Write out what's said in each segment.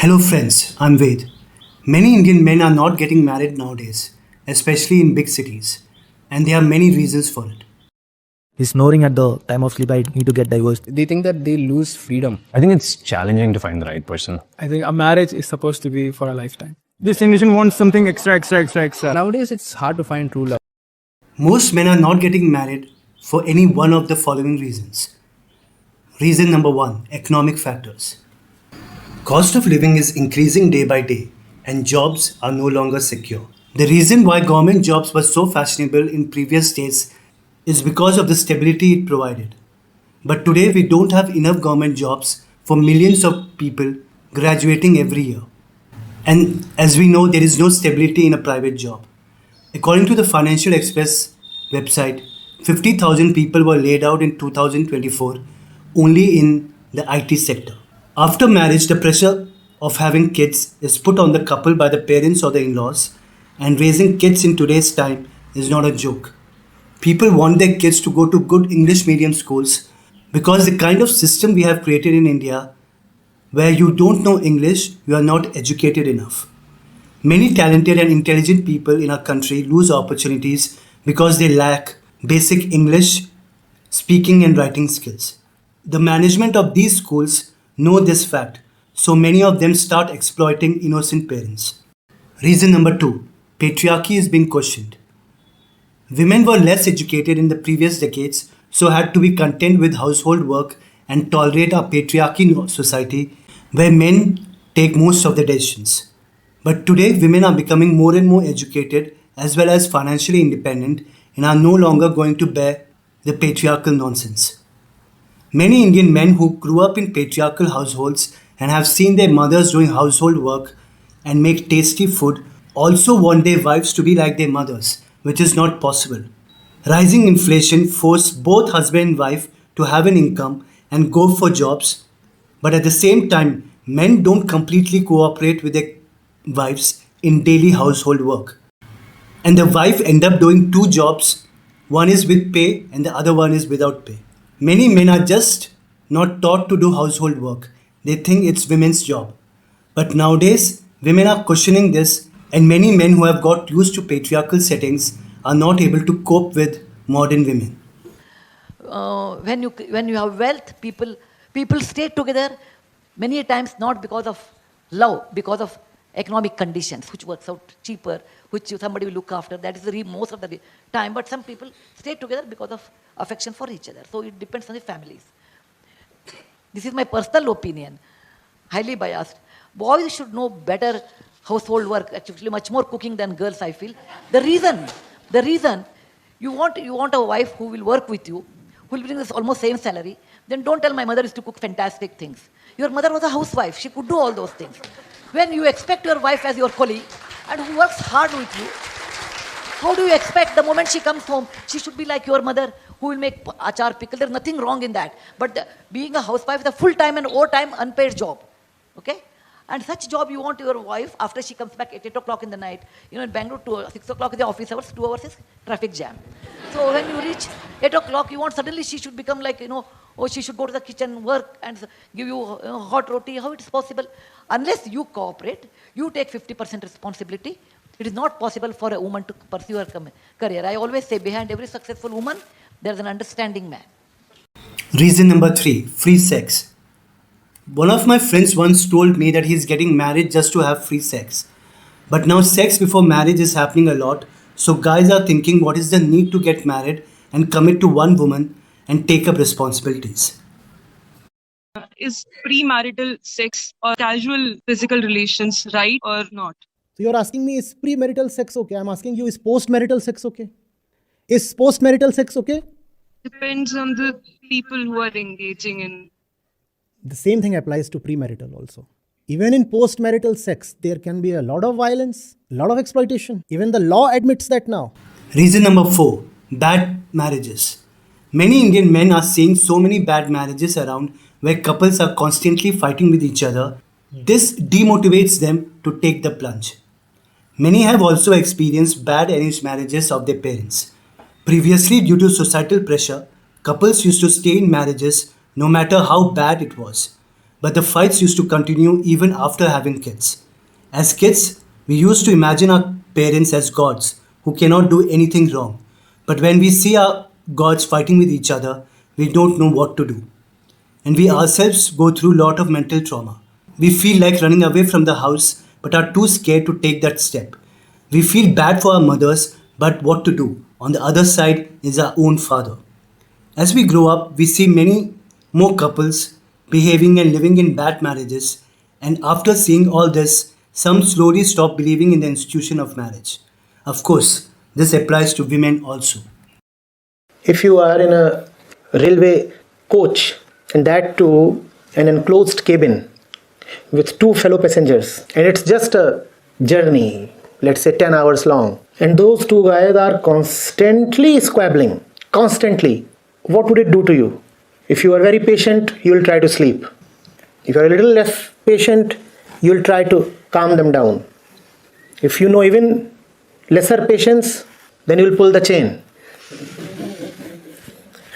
Hello, friends. I'm Ved. Many Indian men are not getting married nowadays, especially in big cities, and there are many reasons for it. He's snoring at the time of sleep. I need to get divorced. They think that they lose freedom. I think it's challenging to find the right person. I think a marriage is supposed to be for a lifetime. This generation wants something extra. Nowadays, it's hard to find true love. Most men are not getting married for any one of the following reasons. Reason number one, economic factors. Cost of living is increasing day by day, and jobs are no longer secure. The reason why government jobs were so fashionable in previous days is because of the stability it provided. But today we don't have enough government jobs for millions of people graduating every year. And as we know, there is no stability in a private job. According to the Financial Express website, 50,000 people were laid out in 2024 only in the IT sector. After marriage, the pressure of having kids is put on the couple by the parents or the in laws, and raising kids in today's time is not a joke. People want their kids to go to good English medium schools because the kind of system we have created in India, where you don't know English, you are not educated enough. Many talented and intelligent people in our country lose opportunities because they lack basic English speaking and writing skills. The management of these schools know this fact, so many of them start exploiting innocent parents. Reason number two, patriarchy is being questioned. Women were less educated in the previous decades, so had to be content with household work and tolerate a patriarchy society where men take most of the decisions. But today, women are becoming more and more educated as well as financially independent and are no longer going to bear the patriarchal nonsense. Many Indian men who grew up in patriarchal households and have seen their mothers doing household work and make tasty food also want their wives to be like their mothers, which is not possible. Rising inflation forced both husband and wife to have an income and go for jobs, but at the same time, men don't completely cooperate with their wives in daily household work. And the wife end up doing two jobs, one is with pay and the other one is without pay. Many men are just not taught to do household work. They think it's women's job. But nowadays, women are questioning this, and many men who have got used to patriarchal settings are not able to cope with modern women. When you have wealth, people stay together many times not because of love, because of economic conditions, which works out cheaper, which somebody will look after. That is most of the time. But some people stay together because of affection for each other. So it depends on the families. This is my personal opinion, highly biased. Boys should know better household work, actually much more cooking than girls, I feel. The reason you want a wife who will work with you, who will bring this almost same salary, then don't tell my mother is to cook fantastic things. Your mother was a housewife. She could do all those things. When you expect your wife as your colleague and who works hard with you, how do you expect the moment she comes home, she should be like your mother who will make achar pickle? There's nothing wrong in that. But being a housewife is a full-time and overtime unpaid job. Okay? And such job you want your wife after she comes back at 8 o'clock in the night. You know, in Bangalore, 6 o'clock is the office hours, 2 hours is traffic jam. So when you reach 8 o'clock, you want suddenly she should become like, she should go to the kitchen, work and give you hot roti. How it is possible? Unless you cooperate, you take 50% responsibility. It is not possible for a woman to pursue her career. I always say behind every successful woman, there is an understanding man. Reason number three, free sex. One of my friends once told me that he's getting married just to have free sex. But now sex before marriage is happening a lot, so guys are thinking what is the need to get married and commit to one woman and take up responsibilities. Is premarital sex or casual physical relations right or not? So you're asking me, is premarital sex okay? I'm asking you, is postmarital sex okay? Is postmarital sex okay? Depends on the people who are engaging in. The same thing applies to premarital also. Even in postmarital sex, there can be a lot of violence, a lot of exploitation. Even the law admits that now. Reason number four, bad marriages. Many Indian men are seeing so many bad marriages around where couples are constantly fighting with each other. This demotivates them to take the plunge. Many have also experienced bad arranged marriages of their parents. Previously, due to societal pressure, couples used to stay in marriages no matter how bad it was. but the fights used to continue even after having kids. As kids, we used to imagine our parents as gods who cannot do anything wrong. But when we see our gods fighting with each other, we don't know what to do. And we ourselves go through a lot of mental trauma. We feel like running away from the house but are too scared to take that step. We feel bad for our mothers, but what to do? On the other side is our own father. As we grow up, we see many more couples behaving and living in bad marriages, and after seeing all this, some slowly stop believing in the institution of marriage. Of course, this applies to women also. If you are in a railway coach, and that too an enclosed cabin with two fellow passengers, and it's just a journey, let's say 10 hours long, and those two guys are constantly squabbling, constantly, what would it do to you? If you are very patient, you will try to sleep. If you are a little less patient, you will try to calm them down. If you know even lesser patience, then you will pull the chain.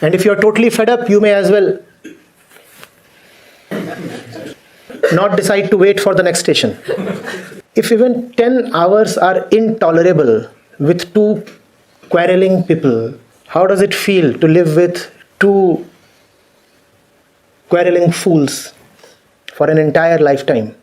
And if you are totally fed up, you may as well not decide to wait for the next station. If even 10 hours are intolerable with two quarreling people, how does it feel to live with two quarreling fools for an entire lifetime?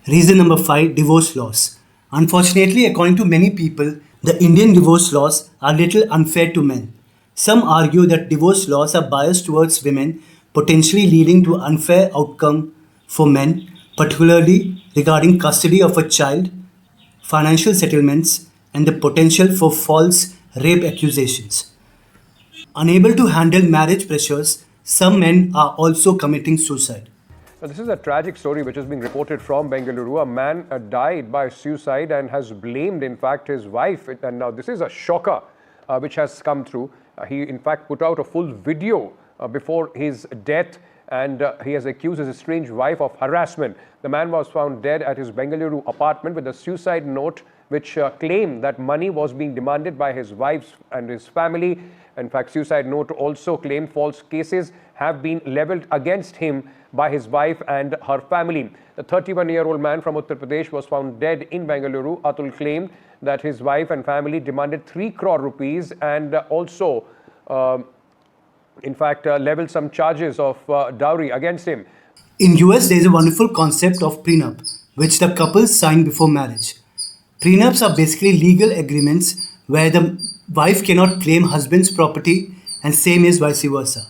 Reason number 5, divorce laws. Unfortunately, according to many people, the Indian divorce laws are little unfair to men. Some argue that divorce laws are biased towards women, potentially leading to unfair outcome for men, particularly regarding custody of a child, financial settlements, and the potential for false rape accusations. Unable to handle marriage pressures, some men are also committing suicide. Now, this is a tragic story which is being reported from Bengaluru. A man died by suicide and has blamed, in fact, his wife. And now this is a shocker which has come through. He, in fact, put out a full video before his death, and he has accused his estranged wife of harassment. The man was found dead at his Bengaluru apartment with a suicide note which claimed that money was being demanded by his wife and his family. In fact, suicide note also claimed false cases have been leveled against him by his wife and her family. The 31-year-old man from Uttar Pradesh was found dead in Bengaluru. Atul claimed that his wife and family demanded 3 crore rupees and also, in fact, leveled some charges of dowry against him. In US, there is a wonderful concept of prenup, which the couples sign before marriage. Prenups are basically legal agreements where the wife cannot claim husband's property and same is vice versa.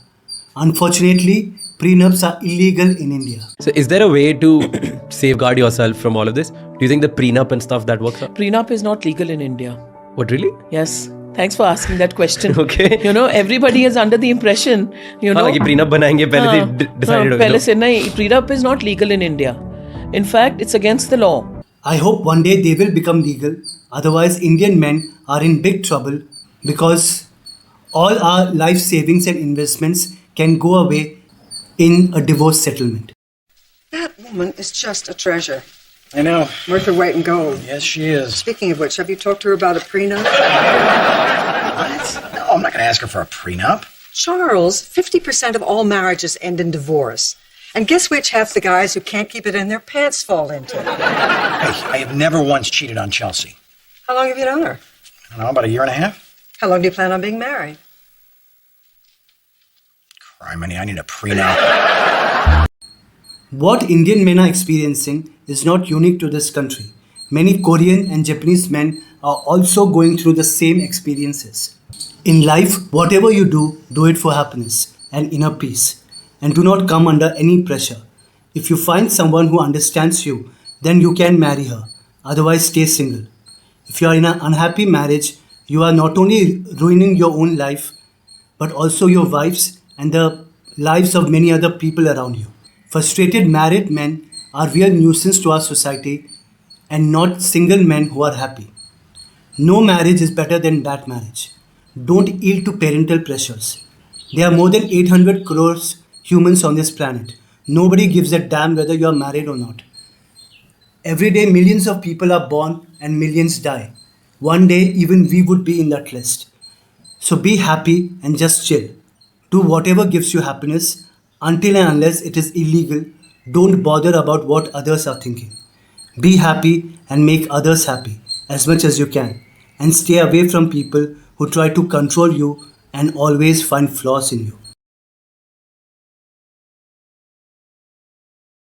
Unfortunately, prenups are illegal in India. So is there a way to safeguard yourself from all of this? Do you think the prenup and stuff that works out? Prenup is not legal in India. What, really? Yes. Thanks for asking that question. Okay. You know, everybody is under the impression, you know. कि prenup बनाएंगे पहले से decided पहले से नहीं, prenup is not legal in India. In fact, it's against the law. I hope one day they will become legal. Otherwise, Indian men are in big trouble because all our life savings and investments can go away in a divorce settlement. That woman is just a treasure. I know. Worth her weight in gold. Yes, she is. Speaking of which, have you talked to her about a prenup? What? No, I'm not going to ask her for a prenup. Charles, 50% of all marriages end in divorce. And guess which half the guys who can't keep it in their pants fall into? Hey, I have never once cheated on Chelsea. How long have you known her? I don't know, about a year and a half? How long do you plan on being married? Criminy, I need a prenup. What Indian men are experiencing is not unique to this country. Many Korean and Japanese men are also going through the same experiences. In life, whatever you do it for happiness and inner peace. And do not come under any pressure. If you find someone who understands you, then you can marry her. Otherwise, stay single. If you are in an unhappy marriage, you are not only ruining your own life, but also your wife's and the lives of many other people around you. Frustrated married men are real nuisance to our society and not single men who are happy. No marriage is better than bad marriage. Don't yield to parental pressures. There are more than 800 crores humans on this planet. Nobody gives a damn whether you are married or not. Every day millions of people are born and millions die. One day even we would be in that list. So be happy and just chill. Do whatever gives you happiness. Until and unless it is illegal, don't bother about what others are thinking. Be happy and make others happy as much as you can, and stay away from people who try to control you and always find flaws in you.